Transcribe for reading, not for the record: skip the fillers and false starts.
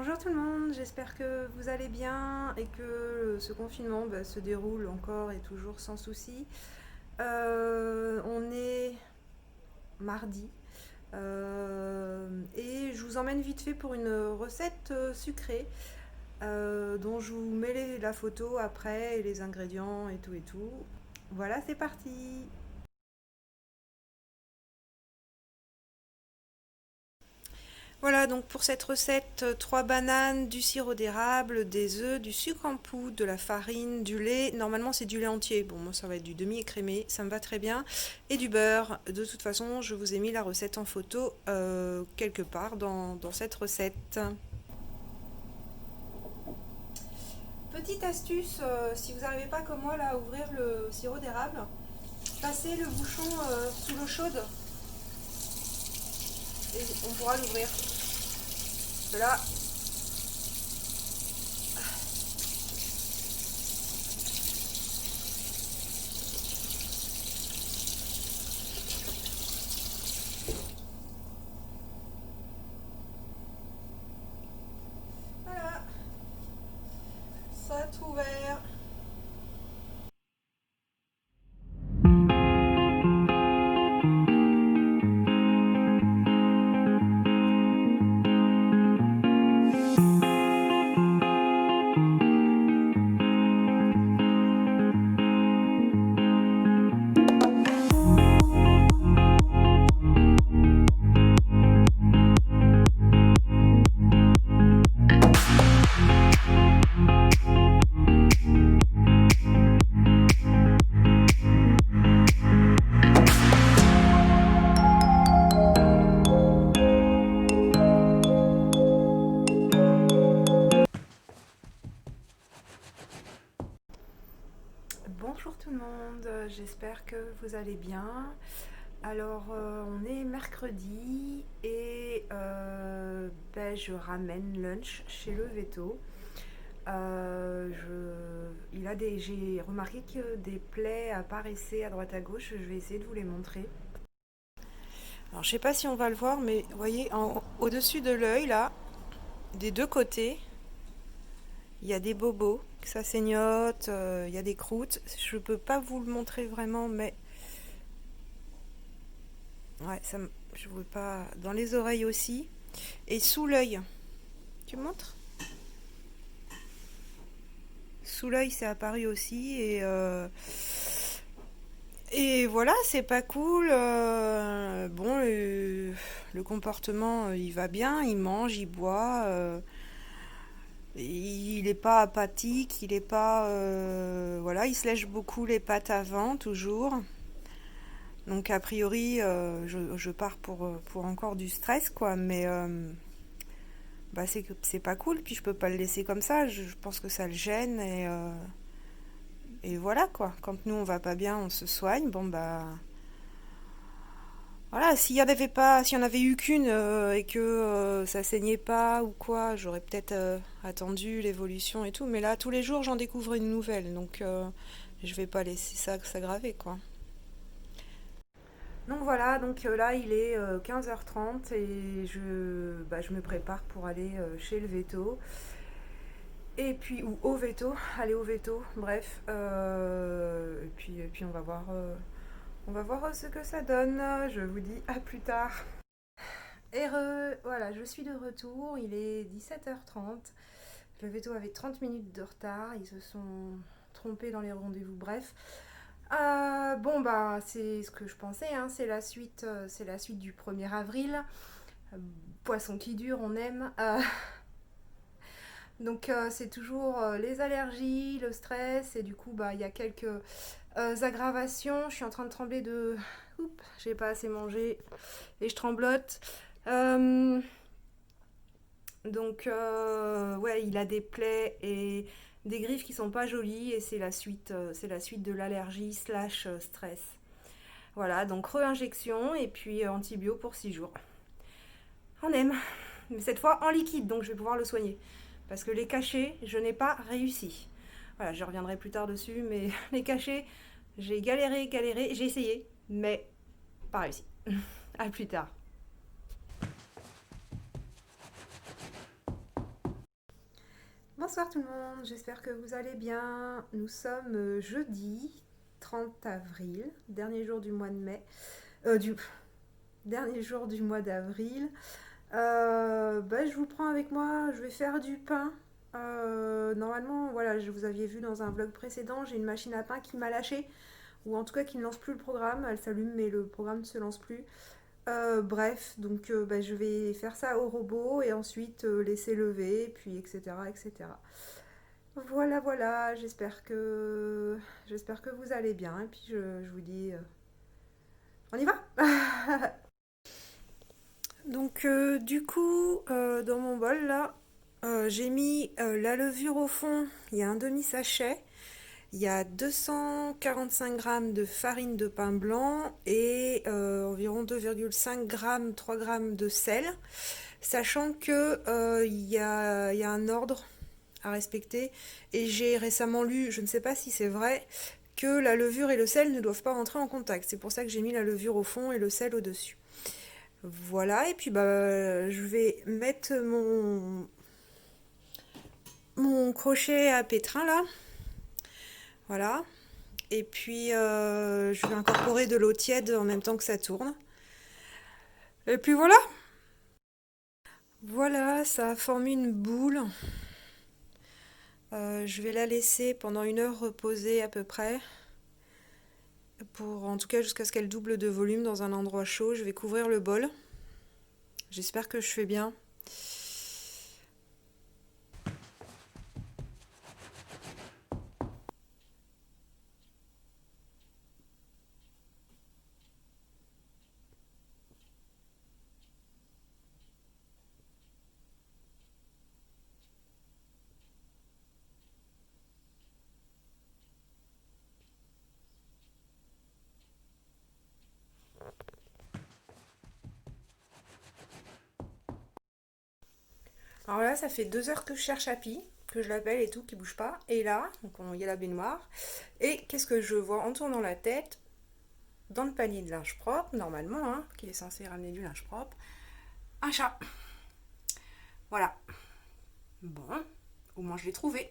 Bonjour tout le monde, j'espère que vous allez bien et que ce confinement se déroule encore et toujours sans souci. On est mardi et je vous emmène vite fait pour une recette sucrée dont je vous mets la photo après et les ingrédients et tout et tout. Voilà, c'est parti. Voilà, donc pour cette recette, 3 bananes, du sirop d'érable, des œufs, du sucre en poudre, de la farine, du lait. Normalement, c'est du lait entier. Bon, moi, ça va être du demi-écrémé, ça me va très bien. Et du beurre. De toute façon, je vous ai mis la recette en photo quelque part dans cette recette. Petite astuce, si vous n'arrivez pas comme moi là à ouvrir le sirop d'érable, passez le bouchon sous l'eau chaude et on pourra l'ouvrir. Là, voilà, ça a tout ouvert. Bonjour tout le monde, j'espère que vous allez bien. Alors on est mercredi et je ramène lunch chez le Veto. J'ai remarqué que des plaies apparaissaient à droite à gauche, je vais essayer de vous les montrer. Alors je sais pas si on va le voir, mais vous voyez au-dessus de l'œil là, des deux côtés, il y a des bobos, ça saignote, il y a des croûtes. Je peux pas vous le montrer vraiment, mais ouais, je veux pas. Dans les oreilles aussi. Et sous l'œil. Tu me montres? Sous l'œil, c'est apparu aussi. Et voilà, c'est pas cool. Le comportement, il va bien. Il mange, il boit. Il est pas apathique. Il est pas. Voilà, il se lèche beaucoup les pattes avant, toujours. Donc, a priori, je pars pour encore du stress, quoi. Mais. C'est pas cool, puis je peux pas le laisser comme ça, je pense que ça le gêne et voilà quoi. Quand nous on va pas bien, on se soigne, bon bah voilà, s'il y en avait eu qu'une et que ça saignait pas ou quoi, j'aurais peut-être attendu l'évolution et tout, mais là tous les jours j'en découvre une nouvelle, donc je vais pas laisser ça s'aggraver quoi. Donc voilà, donc là il est 15h30 et je me prépare pour aller chez le veto. Et puis, ou au veto, aller au veto, bref. Et puis on va voir ce que ça donne. Je vous dis à plus tard. Voilà, je suis de retour, il est 17h30. Le veto avait 30 minutes de retard, ils se sont trompés dans les rendez-vous, bref. Bon, bah, c'est ce que je pensais, hein, c'est la suite du 1er avril. Poisson qui dure, on aime. Donc c'est toujours les allergies, le stress et du coup bah il y a quelques aggravations. Je suis en train de trembler de... Oups, j'ai pas assez mangé et je tremblote. Euh, ouais, il a des plaies et des griffes qui sont pas jolies et c'est la suite de l'allergie slash stress. Voilà, donc re-injection et puis antibio pour 6 jours. On aime, mais cette fois en liquide, donc je vais pouvoir le soigner. Parce que les cachets, je n'ai pas réussi. Voilà, je reviendrai plus tard dessus, mais les cachets, j'ai galéré, j'ai essayé, mais pas réussi. À plus tard. Bonsoir tout le monde, j'espère que vous allez bien. Nous sommes jeudi 30 avril, dernier jour du mois de mai, du dernier jour du mois d'avril. Je vous prends avec moi, je vais faire du pain. Normalement, voilà, je vous aviez vu dans un vlog précédent, j'ai une machine à pain qui m'a lâché, ou en tout cas qui ne lance plus le programme. Elle s'allume mais le programme ne se lance plus. Je vais faire ça au robot et ensuite laisser lever, puis etc. etc. Voilà, voilà, j'espère que vous allez bien et puis je vous dis on y va. Dans mon bol là, j'ai mis la levure au fond, il y a un demi-sachet, il y a 245 grammes de farine de pain blanc et environ 2,5 grammes, 3 grammes de sel, sachant que il y a un ordre à respecter. Et j'ai récemment lu, je ne sais pas si c'est vrai, que la levure et le sel ne doivent pas rentrer en contact. C'est pour ça que j'ai mis la levure au fond et le sel au-dessus. Voilà, et puis je vais mettre mon crochet à pétrin là. Voilà. Et puis je vais incorporer de l'eau tiède en même temps que ça tourne. Et puis voilà. Voilà, ça a formé une boule. Je vais la laisser pendant 1 heure reposer à peu près. En tout cas jusqu'à ce qu'elle double de volume dans un endroit chaud. Je vais couvrir le bol. J'espère que je fais bien. Alors là, ça fait 2 heures que je cherche Happy, que je l'appelle et tout, qui bouge pas. Et là, il y a la baignoire. Et qu'est-ce que je vois en tournant la tête dans le panier de linge propre, normalement, hein, qui est censé ramener du linge propre? Un chat. Voilà. Bon, au moins je l'ai trouvé.